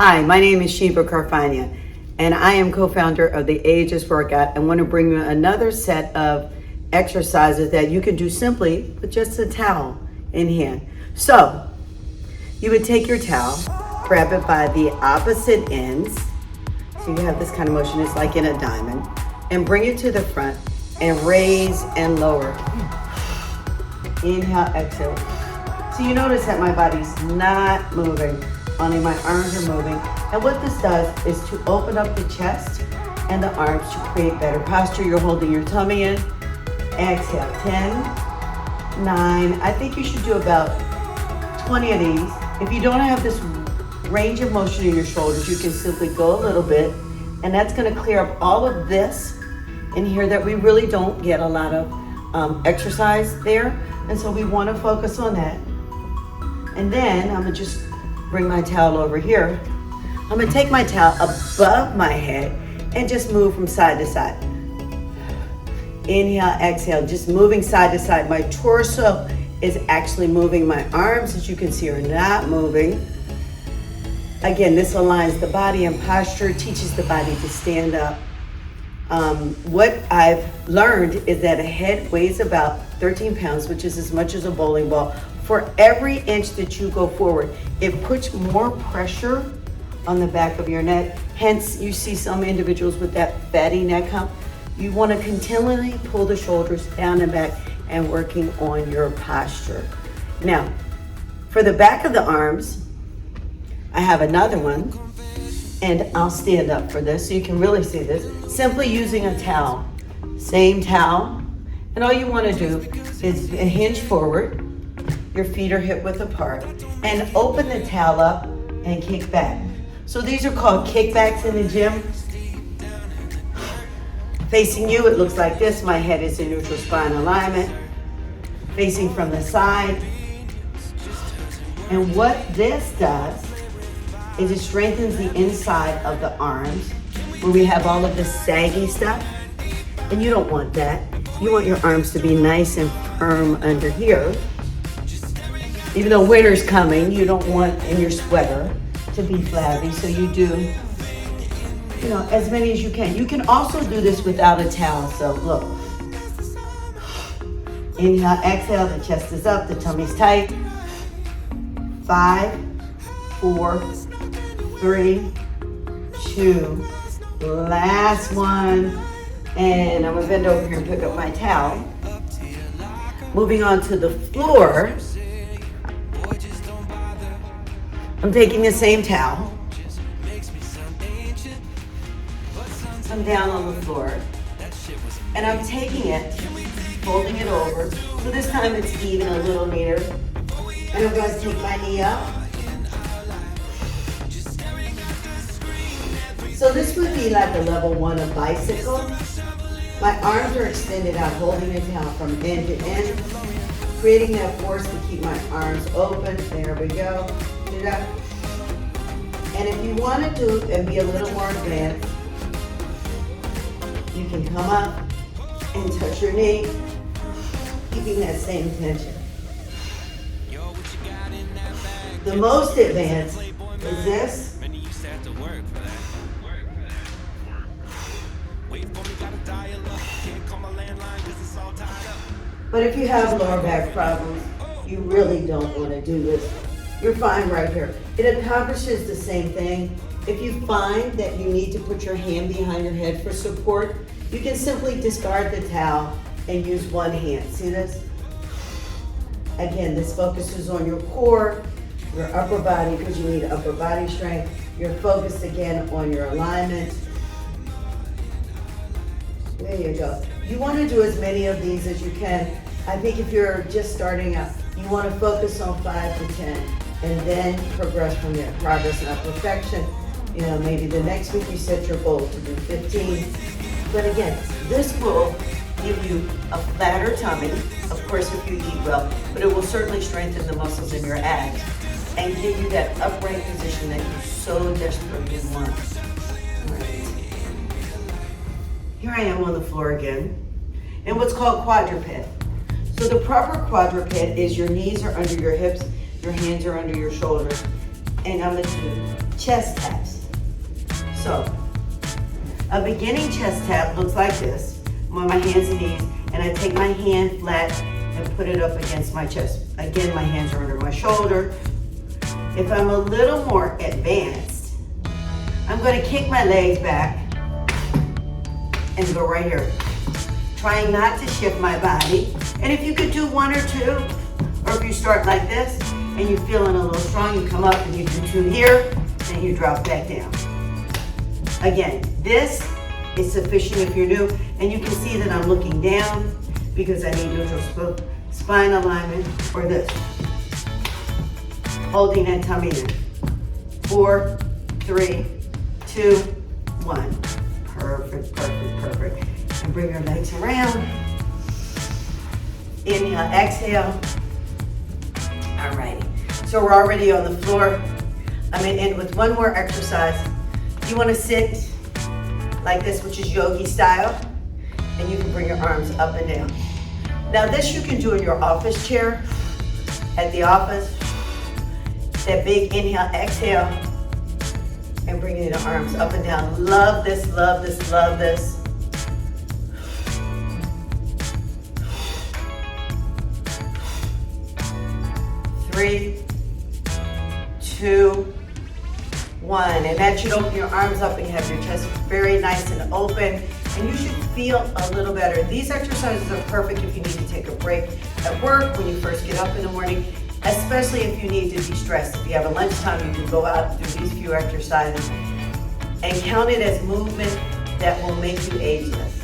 Hi, my name is Shebah Carfagna, and I am co-founder of the Ageless workout and want to bring you another set of exercises that you can do simply with just a towel in hand. So, you would take your towel, grab it by the opposite ends, so you have this kind of motion, it's like in a diamond, and bring it to the front and raise and lower. Inhale, exhale. So you notice that my body's not moving, only my arms are moving. And what this does is to open up the chest and the arms to create better posture. You're holding your tummy in. Exhale, 10, 9. I think you should do about 20 of these. If you don't have this range of motion in your shoulders, you can simply go a little bit, and that's gonna clear up all of this in here that we really don't get a lot of exercise there. And so we wanna focus on that. And then I'm gonna just bring my towel over here. I'm gonna take my towel above my head and just move from side to side. Inhale, exhale, just moving side to side. My torso is actually moving. My arms, as you can see, are not moving. Again, this aligns the body and posture, teaches the body to stand up. What I've learned is that a head weighs about 13 pounds, which is as much as a bowling ball. For every inch that you go forward, it puts more pressure on the back of your neck. Hence, you see some individuals with that fatty neck hump. You want to continually pull the shoulders down and back and working on your posture. Now, for the back of the arms, I have another one, and I'll stand up for this so you can really see this. Simply using a towel, same towel, and all you want to do is hinge forward. Your feet are hip width apart, and open the towel up and kick back. So these are called kickbacks in the gym. Facing you, it looks like this. My head is in neutral spine alignment. Facing from the side. And what this does is it strengthens the inside of the arms where we have all of this saggy stuff. And you don't want that. You want your arms to be nice and firm under here. Even though winter's coming, you don't want in your sweater to be flabby, so you do, as many as you can. You can also do this without a towel, so look. Inhale, exhale, the chest is up, the tummy's tight. 5, 4, 3, 2, last one. And I'm gonna bend over here and pick up my towel. Moving on to the floor. I'm taking the same towel. I'm down on the floor. And I'm taking it, folding it over. So this time it's even a little neater. And I'm going to take my knee up. So this would be like a level 1 of bicycle. My arms are extended out, holding the towel from end to end, creating that force to keep my arms open. There we go. And if you want to do and be a little more advanced, you can come up and touch your knee, keeping that same tension. The most advanced is this. But if you have lower back problems, you really don't want to do this. You're fine right here. It accomplishes the same thing. If you find that you need to put your hand behind your head for support, you can simply discard the towel and use one hand. See this? Again, this focuses on your core, your upper body, because you need upper body strength. You're focused again on your alignment. There you go. You want to do as many of these as you can. I think if you're just starting out, you want to focus on 5 to 10 and then progress from there. Progress, not perfection. Maybe the next week you set your goal to do 15. But again, this will give you a flatter tummy, of course if you eat well, but it will certainly strengthen the muscles in your abs and give you that upright position that you so desperately want. All right. Here I am on the floor again, in what's called quadruped. So the proper quadruped is your knees are under your hips, your hands are under your shoulders. and I'm gonna do chest taps. So, a beginning chest tap looks like this. I'm on my hands and knees, and I take my hand flat and put it up against my chest. Again, my hands are under my shoulder. If I'm a little more advanced, I'm gonna kick my legs back and go right here. Trying not to shift my body. And if you could do one or two, or if you start like this and you're feeling a little strong, you come up and you do two here, and you drop back down. Again, this is sufficient if you're new, and you can see that I'm looking down because I need neutral spine alignment, or this. Holding that tummy in. 4, 3, 2, 1. Perfect, perfect, perfect. And bring your legs around. Inhale, exhale. All righty. So we're already on the floor. I'm gonna end with one more exercise. You wanna sit like this, which is Yogi Style, and you can bring your arms up and down. Now this you can do in your office chair, at the office. That big inhale, exhale, and bringing the arms up and down. Love this, love this, love this. 3, 2, 1. And that should open your arms up and you have your chest very nice and open. And you should feel a little better. These exercises are perfect if you need to take a break at work, when you first get up in the morning, especially if you need to de-stress. If you have a lunchtime, you can go out and do these few exercises and count it as movement that will make you ageless.